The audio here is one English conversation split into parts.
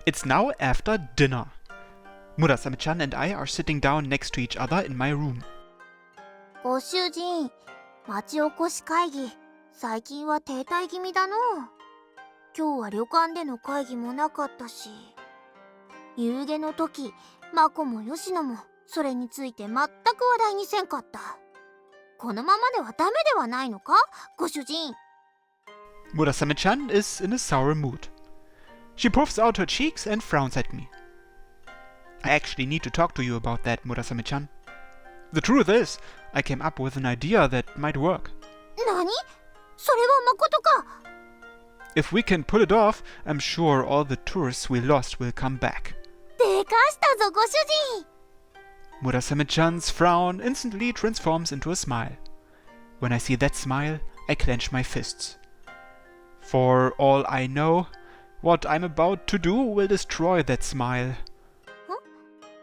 It's now after dinner. Murasame-chan and I are sitting down next to each other in my room. ご主人、町おこし会議、最近は停滞気味だの。今日は旅館での会議もなかったし、夕げの時、マコも吉野もそれについて全く話題にせんかった。このままではダメではないのか、ご主人。Murasame-chan is in a sour mood. She puffs out her cheeks and frowns at me. I actually need to talk to you about that, Murasame-chan. The truth is, I came up with an idea that might work. 何？それはまことか？ If we can pull it off, I'm sure all the tourists we lost will come back. でかしたぞ、ご主人。Murasame-chan's frown instantly transforms into a smile. When I see that smile, I clench my fists. For all I know, what I'm about to do will destroy that smile.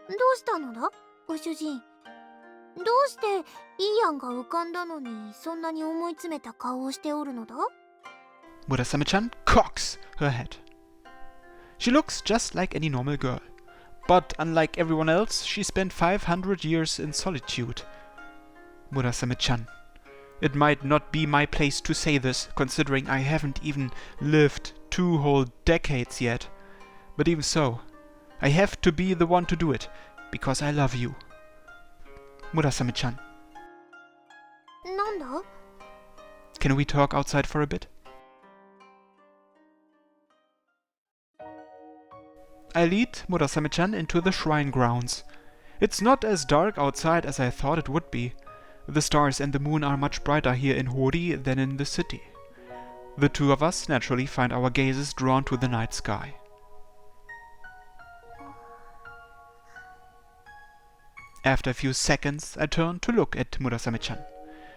どうしたのだ、ご主人。どうしていい案が浮かんだのにそんなに思い詰めた顔をしておるのだ？ Murasame-chan cocks her head. She looks just like any normal girl. But unlike everyone else, she spent 500 years in solitude. Murasame-chan, it might not be my place to say this, considering I haven't even lived 2 whole decades yet. But even so, I have to be the one to do it, because I love you. Murasame-chan. なんだ？ Can we talk outside for a bit? I lead Murasame-chan into the shrine grounds. It's not as dark outside as I thought it would be. The stars and the moon are much brighter here in Hori than in the city. The two of us naturally find our gazes drawn to the night sky. After a few seconds, I turn to look at Murasame-chan.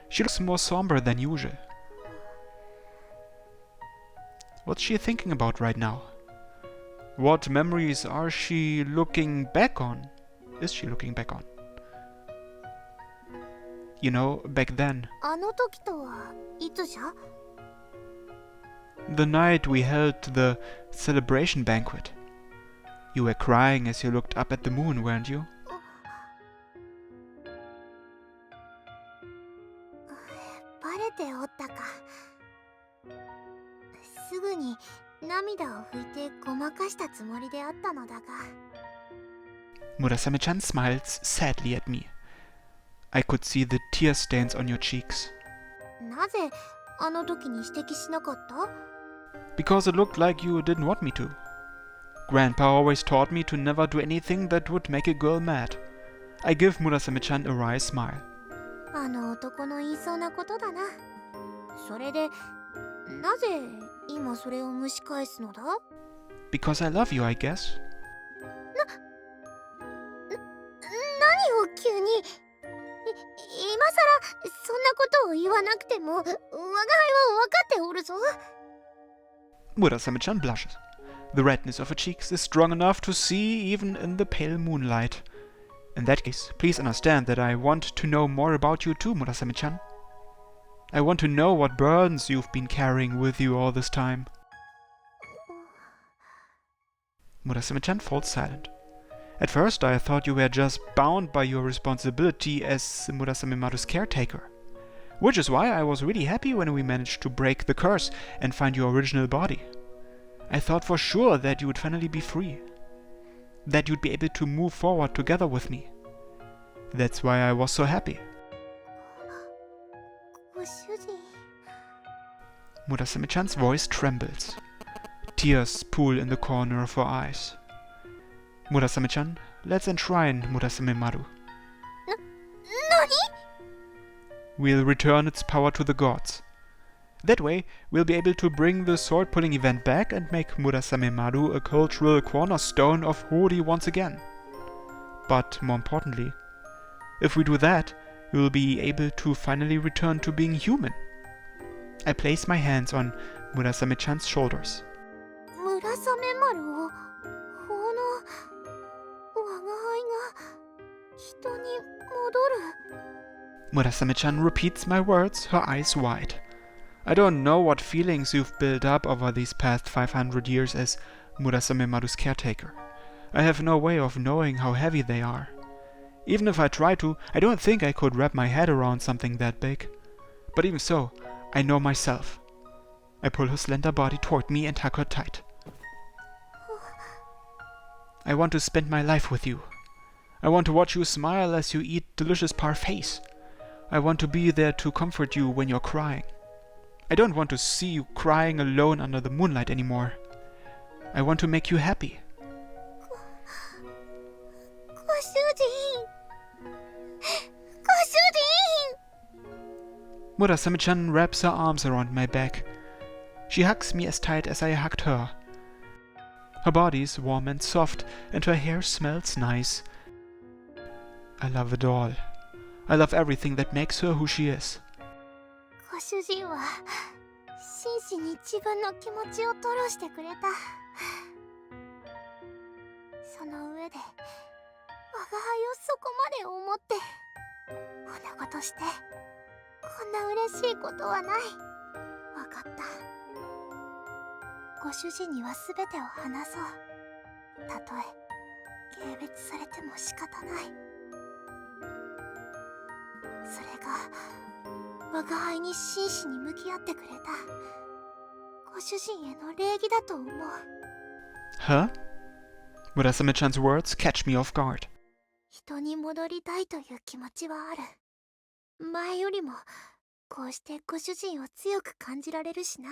She looks more somber than usual. What's she thinking about right now? What memories are she looking back on? Is she looking back on? You know, back then. あの時とはいつじゃ？ The night we held the celebration banquet. You were crying as you looked up at the moon, weren't you? バレておったか。すぐに涙を拭いてごまかしたつもりであったのだが。Murasame-chan smiles sadly at me. I could see the tear stains on your cheeks. なぜあの時に指摘しなかった？ Because it looked like you didn't want me to. Grandpa always taught me to never do anything that would make a girl mad. I give Murasame-chan a wry smile. あの男の言いそうなことだな。それで、なぜ今それを蒸し返すのだ？ Because I love you, I guess. 何を急に？今さらそんなことを言わなくても、我が輩は分かっておるぞ。Murasame-chan blushes. The redness of her cheeks is strong enough to see even in the pale moonlight. In that case, please understand that I want to know more about you too, Murasame-chan. I want to know what burdens you've been carrying with you all this time. Murasame-chan falls silent. At first I thought you were just bound by your responsibility as Murasame Maru's caretaker. Which is why I was really happy when we managed to break the curse and find your original body. I thought for sure that you would finally be free. That you'd be able to move forward together with me. That's why I was so happy. ご主人。 Murasame-chan's voice trembles. Tears pool in the corner of her eyes. Murasame-chan, let's enshrine Murasame Maru. 何？ We'll return its power to the gods. That way, we'll be able to bring the sword-pulling event back and make Murasame Maru a cultural cornerstone of Hori once again. But more importantly, if we do that, we'll be able to finally return to being human. I place my hands on Murasame-chan's shoulders. 村雨丸を奉納。我が輩が人に戻る。 Murasame-chan repeats my words, her eyes wide. I don't know what feelings you've built up over these past 500 years as Murasame Maru's caretaker. I have no way of knowing how heavy they are. Even if I try to, I don't think I could wrap my head around something that big. But even so, I know myself. I pull her slender body toward me and hug her tight. I want to spend my life with you. I want to watch you smile as you eat delicious parfaits. I want to be there to comfort you when you're crying. I don't want to see you crying alone under the moonlight anymore. I want to make you happy. ご主人、ご主人。 Murasame-chan wraps her arms around my back. She hugs me as tight as I hugged her. Her body is warm and soft, and her hair smells nice. I love it all. I love everything that makes her who she is. ご主人は真摯に自分の気持ちを吐露してくれた。その上で我が輩をそこまで思って女子としてこんな嬉しいことはない。わかった。ご主人には全てを話そう。たとえ軽蔑されても仕方ない。それが我が輩に真摯に向き合ってくれたご主人への礼儀だと思う。 Huh? Murasame-chan's words catch me off guard. 人に戻りたいという気持ちはある。前よりもこうしてご主人を強く感じられるしな。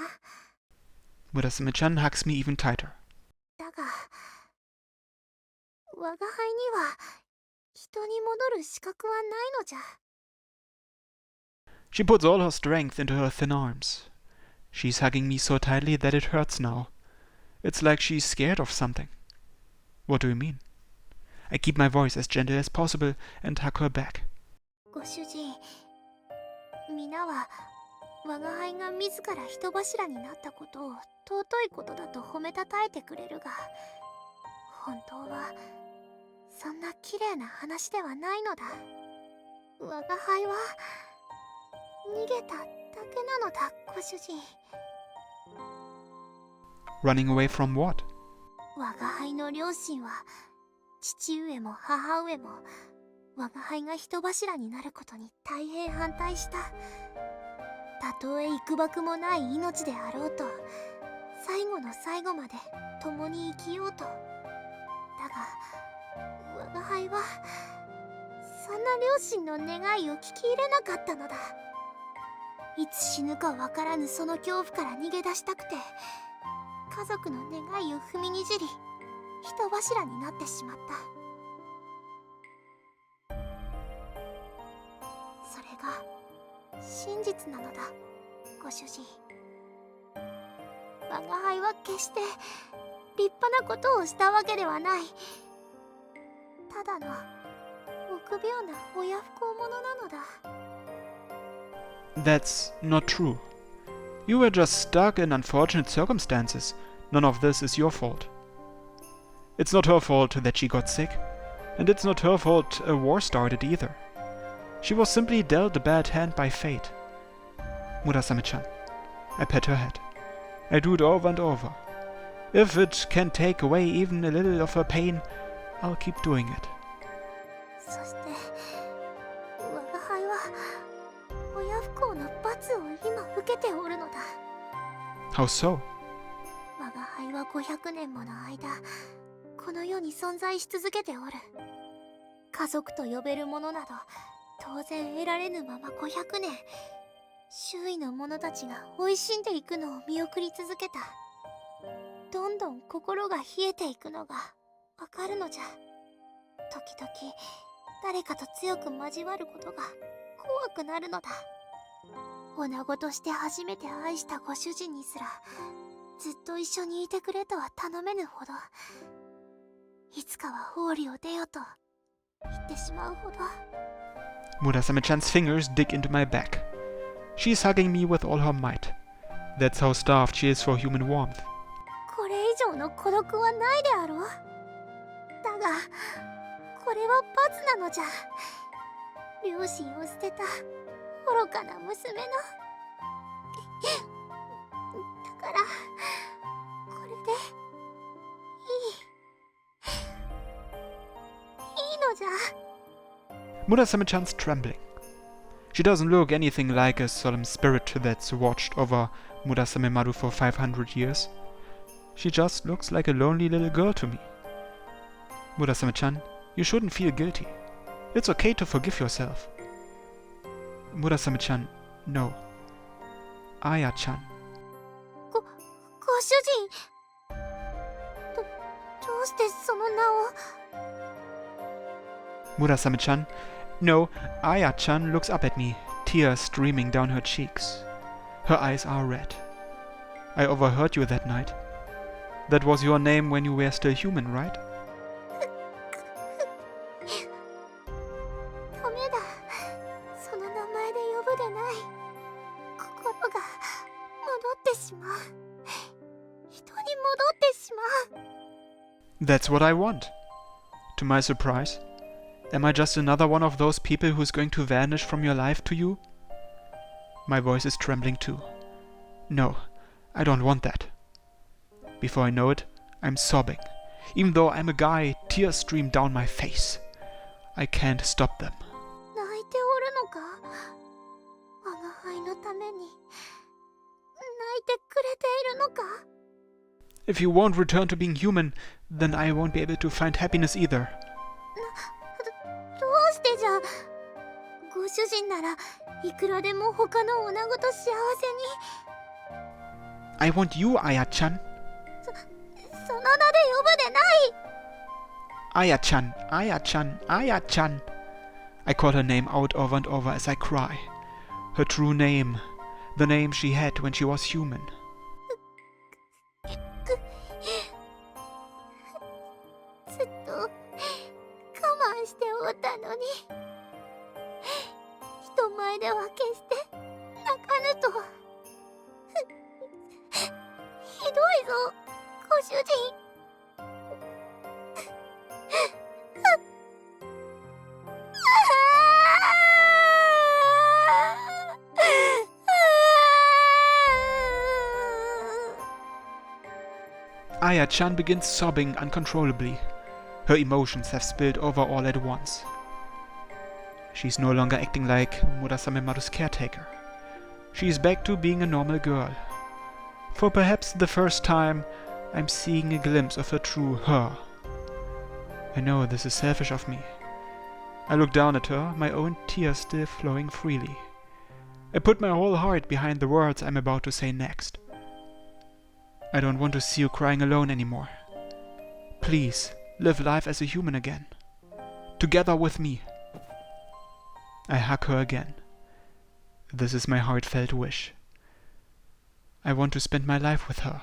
Murasame-chan hugs me even tighter. だが我が輩には人に戻る資格はないのじゃ。 She puts all her strength into her thin arms. She's hugging me so tightly that it hurts now. It's like she's scared of something. What do you mean? I keep my voice as gentle as possible and hug her back. ご主人、皆は我が輩が自ら人柱になったことを尊いことだと褒めたたえてくれるが、本当はそんな綺麗な話ではないのだ。我が輩は逃げただけなのだ、ご主人。 Running away from what? 我が輩の両親は父上も母上も我が輩が人柱になることに大変反対した。たとえ幾ばくもない命であろうと最後の最後まで共に生きようと。だが我が輩はそんな両親の願いを聞き入れなかったのだ。いつ死ぬかわからぬその恐怖から逃げ出したくて家族の願いを踏みにじり人柱になってしまった。それが真実なのだ、ご主人。我が輩は決して立派なことをしたわけではない。ただの臆病な親不孝者なのだ。 That's not true. You were just stuck in unfortunate circumstances. None of this is your fault. It's not her fault that she got sick, and it's not her fault a war started either. She was simply dealt a bad hand by fate. Murasame-chan. I pat her head. I do it over and over. If it can take away even a little of her pain, I'll keep doing it. そして我が輩は親不孝の罰を今受けておるのだ。 How so? 我が輩は500年もの間この世に存在し続けておる。家族と呼べるものなど当然得られぬまま500年周囲の者たちが追い死んでいくのを見送り続けた。どんどん心が冷えていくのがわかるのじゃ。時々誰かと強く交わることが怖くなるのだ。女子として初めて愛したご主人にすらずっと一緒にいてくれとは頼めぬほど、いつかは王里を出よと言ってしまうほど。 Murasame-chan's fingers dig into my back. She's hugging me with all her might. That's how starved she is for human warmth. これ以上の孤独はないであろう。だがこれは罰なのじゃ。両親を捨てた愚かな娘の。だからこれで Murasame-chan's trembling. She doesn't look anything like a solemn spirit that's watched over Murasame Maru for 500 years. She just looks like a lonely little girl to me. Murasame-chan, you shouldn't feel guilty. It's okay to forgive yourself. Murasame-chan, no. Aya-chan. ご主人。どうしてその名を。Murasame-chan, no. Aya-chan looks up at me, tears streaming down her cheeks. Her eyes are red. I overheard you that night. That was your name when you were still human, right? ダメだ。その名前で呼ぶでない。心が戻ってしまう。人に戻ってしまう。That's what I want. To my surprise, am I just another one of those people who's going to vanish from your life to you? My voice is trembling too. No, I don't want that. Before I know it, I'm sobbing. Even though I'm a guy, tears stream down my face. I can't stop them. 泣いておるのか。我が輩のために泣いてくれているのか。If you won't return to being human, then I won't be able to find happiness either. どうしてじゃ。ご主人ならいくらでも他の女子と幸せに。I want you, Aya-chan. その名で呼ぶでない。Aya-chan, Aya-chan, Aya-chan. I call her name out over and over as I cry. Her true name. The name she had when she was human. ずっと我慢しておったのに。人前では決して泣かぬと。ひどいぞ、ご主人。Aya-chan begins sobbing uncontrollably. Her emotions have spilled over all at once. She's no longer acting like Murasame Maru's caretaker. She's back to being a normal girl. For perhaps the first time, I'm seeing a glimpse of her true her. I know this is selfish of me. I look down at her, my own tears still flowing freely. I put my whole heart behind the words I'm about to say next. I don't want to see you crying alone anymore. Please, live life as a human again. Together with me. I hug her again. This is my heartfelt wish. I want to spend my life with her.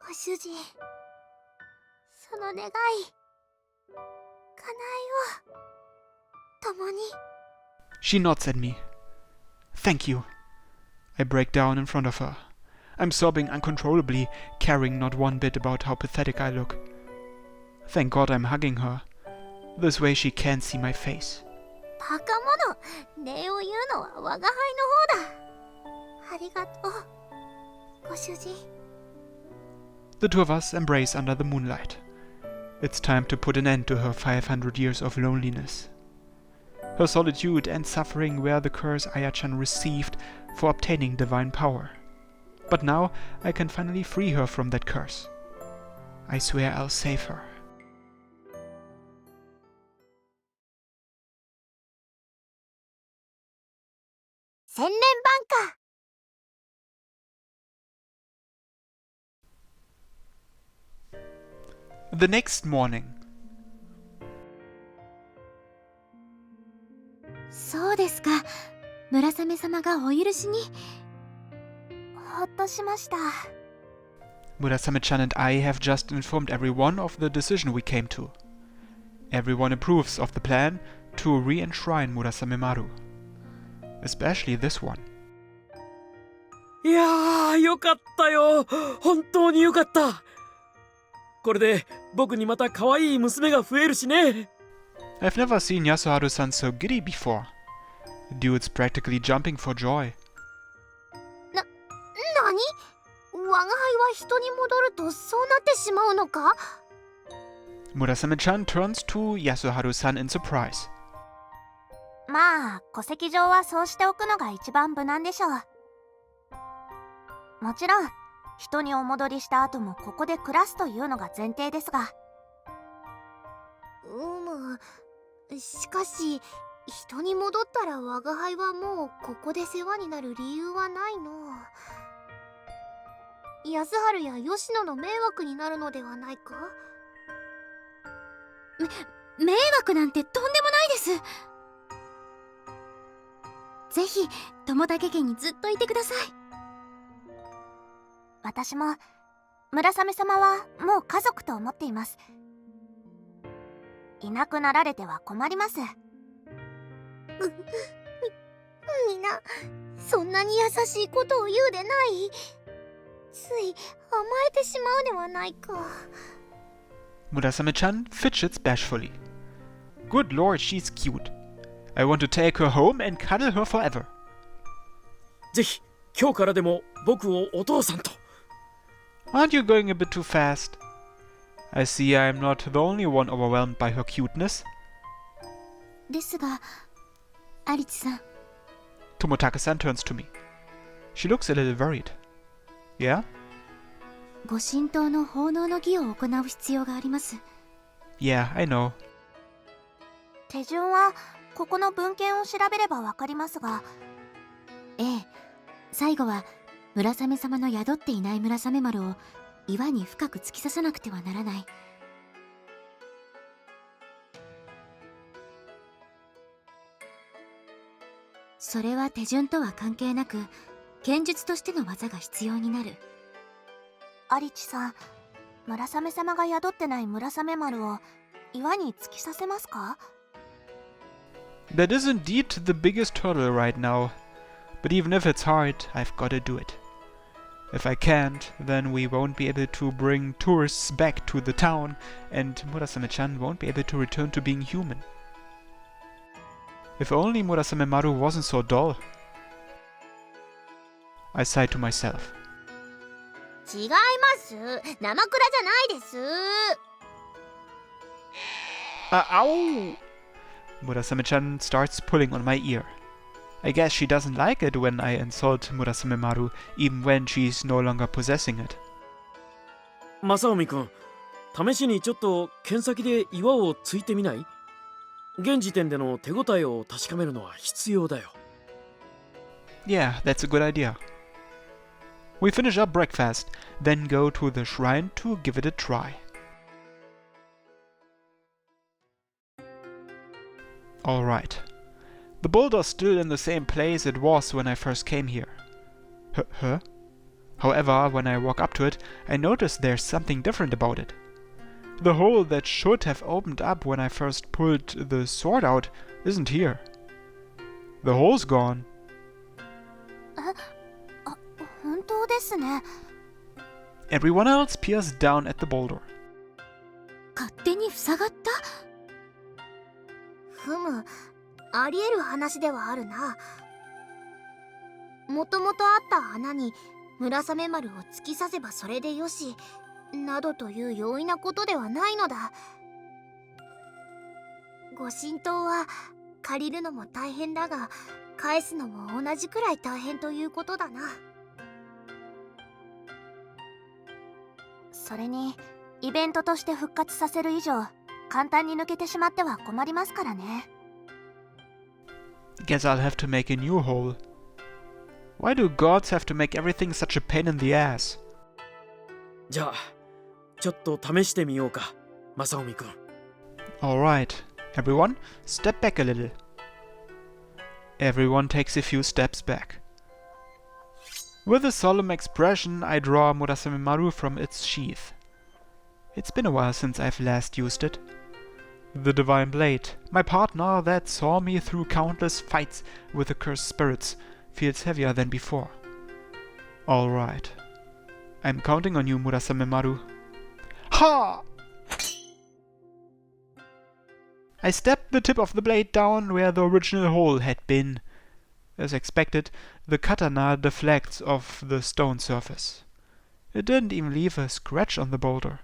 ご主人、その願い、叶えよう。共に。She nods at me. Thank you. I break down in front of her. I'm sobbing uncontrollably, caring not one bit about how pathetic I look. Thank God I'm hugging her. This way she can't see my face. バカ者、礼を言うのは我が輩の方だ。ありがとう、ご主人。The two of us embrace under the moonlight. It's time to put an end to her 500 years of loneliness. Her solitude and suffering were the curse Aya-chan received for obtaining divine power. But now I can finally free her from that curse. I swear I'll save her. Senren Banka. The next morning. そうですか。村雨様がお許しに。ほっとしました。Murasame-chan and I have just informed everyone of the decision we came to. Everyone approves of the plan to re-enshrine Murasame Maru. Especially this one. いやー、よかったよ。本当によかった。これで僕にまた可愛い娘が増えるしね。I've never seen Yasuharu-san so giddy before. Dude's practically jumping for joy. 何？我が輩は人に戻るとそうなってしまうのか？ Murasame-chan turns to Yasuharu-san in surprise. まあ戸籍上はそうしておくのが一番無難でしょう。もちろん人にお戻りした後もここで暮らすというのが前提ですが。しかし人に戻ったら我が輩はもうここで世話になる理由はないの。安春や吉野の迷惑になるのではないか。迷惑なんてとんでもないです。ぜひ友竹家にずっといてください。私も村雨様はもう家族と思っています。いなくなられては困ります。みんなそんなに優しいことを言うでない。つい甘えてしまうではないか。Murasame-chan fidgets bashfully. Good lord, she's cute. I want to take her home and cuddle her forever. ぜひ今日からでも僕をお父さんと。 Aren't you going a bit too fast? I see I'm not the only one overwhelmed by her cuteness. ですが有地さん。 Tomotake-san turns to me. She looks a little worried. Yeah? ご神道の奉納の儀を行う必要があります。 Yeah, I know. 手順はここの文献を調べればわかりますが、ええ、最後は村雨様の宿っていない村雨丸を岩に深く突き刺さなくてはならない。それは手順とは関係なく剣術としての技が必要になる。有地さん、村雨様が宿ってない村雨丸を岩に突き刺せますか？ That is indeed the biggest hurdle right now. But even if it's hard, I've gotta do it. If I can't, then we won't be able to bring tourists back to the town, and Murasame-chan won't be able to return to being human. If only Murasame Maru wasn't so dull. I sighed to myself. 違います。生蔵じゃないです。Ow! Murasame-chan starts pulling on my ear. I guess she doesn't like it when I insult Murasame Maru, even when she's no longer possessing it. 正臣君、試しにちょっと剣先で岩をついてみない？現時点での手応えを確かめるのは必要だよ。Yeah, that's a good idea. We finish up breakfast, then go to the shrine to give it a try. Alright. The boulder's still in the same place it was when I first came here. Huh? However, when I walk up to it, I notice there's something different about it. The hole that should have opened up when I first pulled the sword out isn't here. The hole's gone. 本当ですね。 Everyone else peers down at the boulder. 勝手に塞がった？ふむ、ありえる話ではあるな。もともとあった穴に村雨丸を突き刺せばそれでよし、などという容易なことではないのだ。ご神刀は借りるのも大変だが、返すのも同じくらい大変ということだな。それにイベントとして復活させる以上、簡単に抜けてしまっては困りますからね。Guess I'll have to make a new hole. Why do gods have to make everything such a pain in the ass? じゃあちょっと試してみようか、正臣君。 Alright, everyone, step back a little. Everyone takes a few steps back. With a solemn expression, I draw Murasame Maru from its sheath. It's been a while since I've last used it. The Divine Blade, my partner that saw me through countless fights with the cursed spirits, feels heavier than before. Alright. I'm counting on you, Murasame Maru. Ha! I stepped the tip of the blade down where the original hole had been. As expected, the katana deflects off the stone surface. It didn't even leave a scratch on the boulder.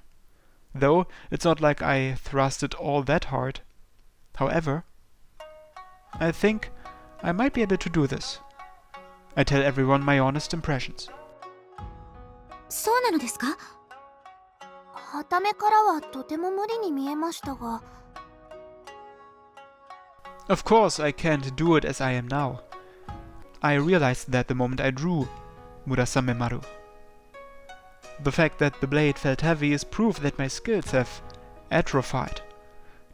though it's not like I thrusted all that hard. However, I think I might be able to do this. I tell everyone my honest impressions. そうなのですか？傍目からはとても無理に見えましたが。 Of course, I can't do it as I am now. I realized that the moment I drew Murasame Maru. The fact that the blade felt heavy is proof that my skills have atrophied.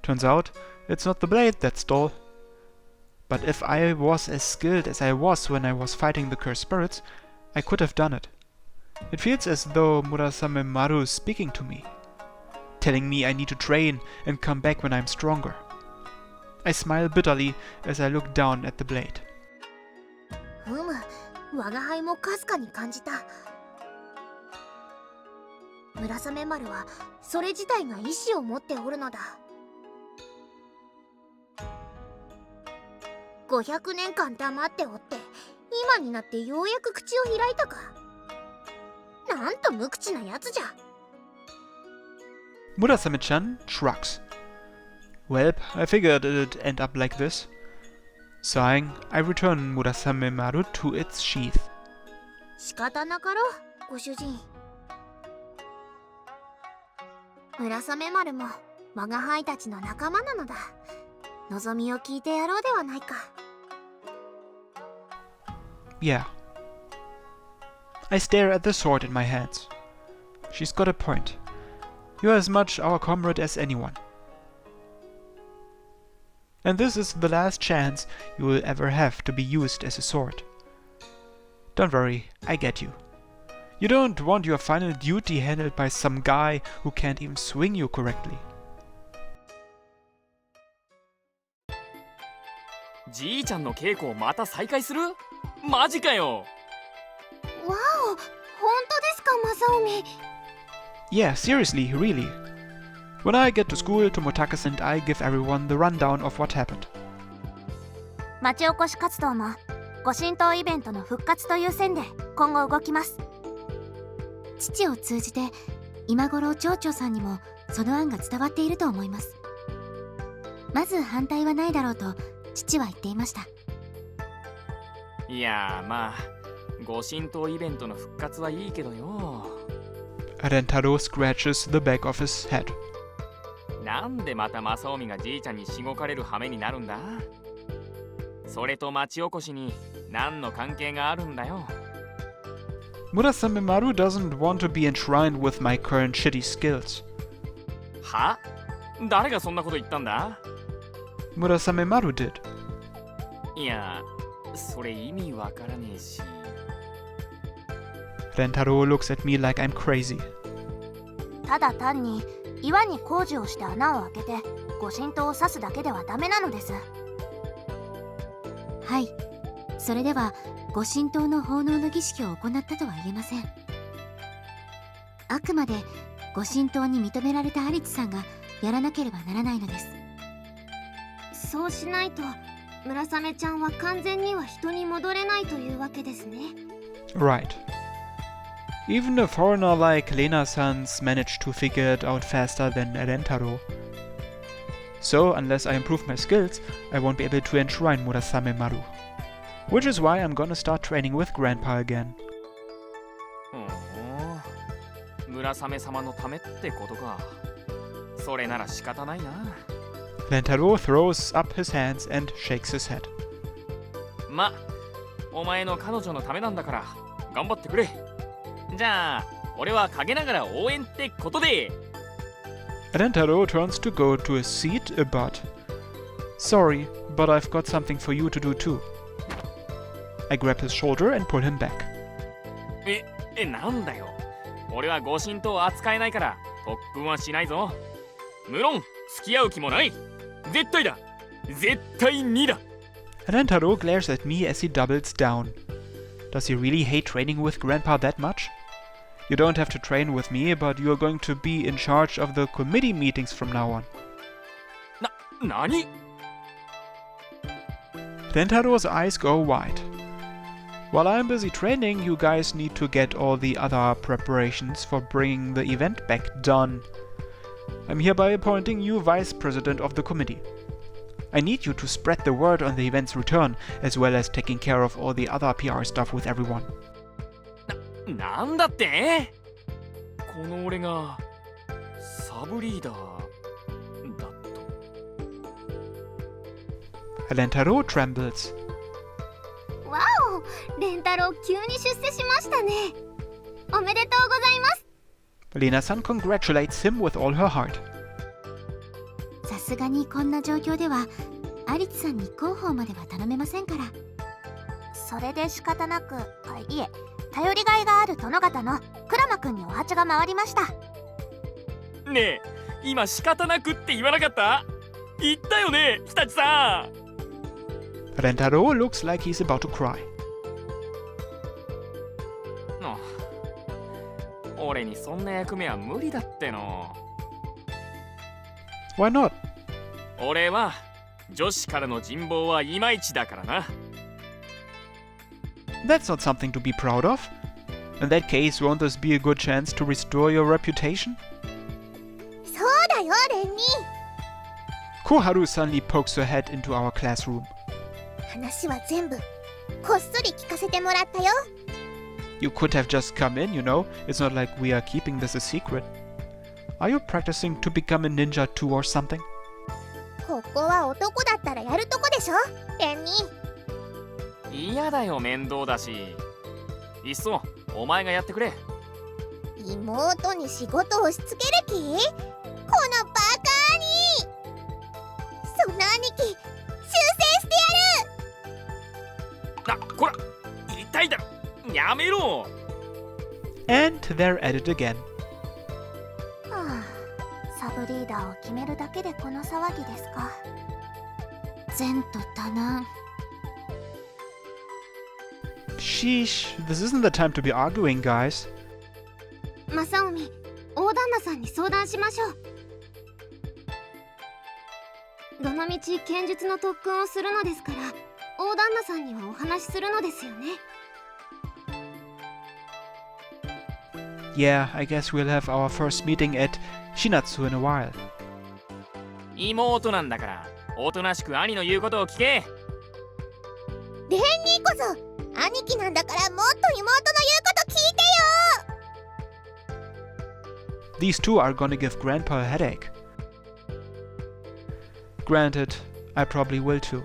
Turns out, it's not the blade that's dull. But if I was as skilled as I was when I was fighting the cursed spirits, I could have done it. It feels as though Murasame Maru is speaking to me, telling me I need to train and come back when I'm stronger. I smile bitterly as I look down at the blade. 我が輩もかすかに感じた。村雨丸はそれ自体が意志を持っておるのだ。500年間黙っておって、今になってようやく口を開いたか。なんと無口なやつじゃ。Murasame-chan shrugs. Well, I figured it'd end up like this. Sighing, I return Murasame Maru to its sheath. 仕方なかろう、ご主人。村雨丸も我が輩たちの仲間なのだ。望みを聞いてやろうではないか。Yeah. I stare at the sword in my hands. She's got a point. You're as much our comrade as anyone. And this is the last chance you will ever have to be used as a sword. Don't worry, I get you. You don't want your final duty handled by some guy who can't even swing you correctly. じいちゃんの稽古をまた再開する？マジかよ。わお、本当ですか、正臣。Yeah, seriously, really. When I get to school, Tomotakis and I give everyone the rundown of what happened. 町おこし活動もご神道イベントの復活という線で今後動きます。父を通じて今頃町長さんにもその案が伝わっていると思います。まず反対はないだろうと父は言っていました。いやまあご神道イベントの復活はいいけどよ。Rentaro scratches the back of his head. なんでまた正臣がじいちゃんにしごかれる羽目になるんだ？それと町おこしに何の関係があるんだよ。Murasame Maru doesn't want to be enshrined with my current shitty skills. は？誰がそんなこと言ったんだ？ Murasame Maru did. いや、それ意味わからねえし。Rentaro looks at me like I'm crazy. ただ単に岩に工事をして穴を開けてご神刀を刺すだけではダメなのです。はい、それではご神刀の奉納の儀式を行ったとは言えません。あくまでご神刀に認められたアリツさんがやらなければならないのです。そうしないと村雨ちゃんは完全には人に戻れないというわけですね。 Right. Even a foreigner like Lena-san's managed to figure it out faster than Rentaro. So, unless I improve my skills, I won't be able to enshrine Murasame Maru. Which is why I'm gonna start training with Grandpa again. 村雨様のためってことか。それなら仕方ないな。Rentaro throws up his hands and shakes his head. ま、お前の彼女のためなんだから頑張ってくれ。じゃあ、俺は陰ながら応援ってことで。Rentaro turns to go to his seat, but... Sorry, but I've got something for you to do too. I grab his shoulder and pull him back. なんだよ。俺はご神刀扱えないから特訓はしないぞ。無論、付き合う気もない。絶対だ。絶対にだ。Rentaro glares at me as he doubles down. Does he really hate training with Grandpa that much? You don't have to train with me, but you're going to be in charge of the committee meetings from now on. 何? Rentaro's eyes go wide. While I'm busy training, you guys need to get all the other preparations for bringing the event back done. I'm hereby appointing you Vice President of the committee. I need you to spread the word on the event's return, as well as taking care of all the other PR stuff with everyone. なんだって？この俺がサブリーダーだと。Alentaro trembles. わお、レンタロウ急に出世しましたね。おめでとうございます。Lena-san congratulates him with all her heart. さすがにこんな状況ではアリツさんに広報までは頼めませんから。それで仕方なく、いえ、頼りがいがある殿方のクラマくんにお鉢が回りました。ねえ、今仕方なくって言わなかった？言ったよね、日立さん。Alentaro looks like he's about to cry. 俺にそんな役目は無理だっての。Why not? 俺は女子からの人望はいまいちだからな。That's not something to be proud of. In that case, won't this be a good chance to restore your reputation? そうだよ、レンニー。 Koharu suddenly pokes her head into our classroom. 話は全部こっそり聞かせてもらったよ。You could have just come in, you know. It's not like we are keeping this a secret. Are you practicing to become a ninja too or something? ここは男だったらやるとこでしょ、レンニー。嫌だよ、面倒だし。いっそお前がやってくれ。妹に仕事を押し付ける気？このバカ兄！そんな兄貴、修正してやる！あ、こら、痛いだろ。やめろ。 And they're at it again. はあ、サブリーダーを決めるだけでこの騒ぎですか。前途多難。Sheesh, this isn't the time to be arguing, guys. 正臣、大旦那さんに相談しましょう。どのみち剣術の特訓をするのですから、大旦那さんにはお話しするのですよね。Yeah, I guess we'll have our first meeting at Shinatsu in a while. 妹なんだからおとなしく兄の言うことを聞け。レンニーこそ兄貴なんだからもっと妹の言うこと聞いてよ。 These two are gonna give Grandpa a headache. Granted, I probably will too.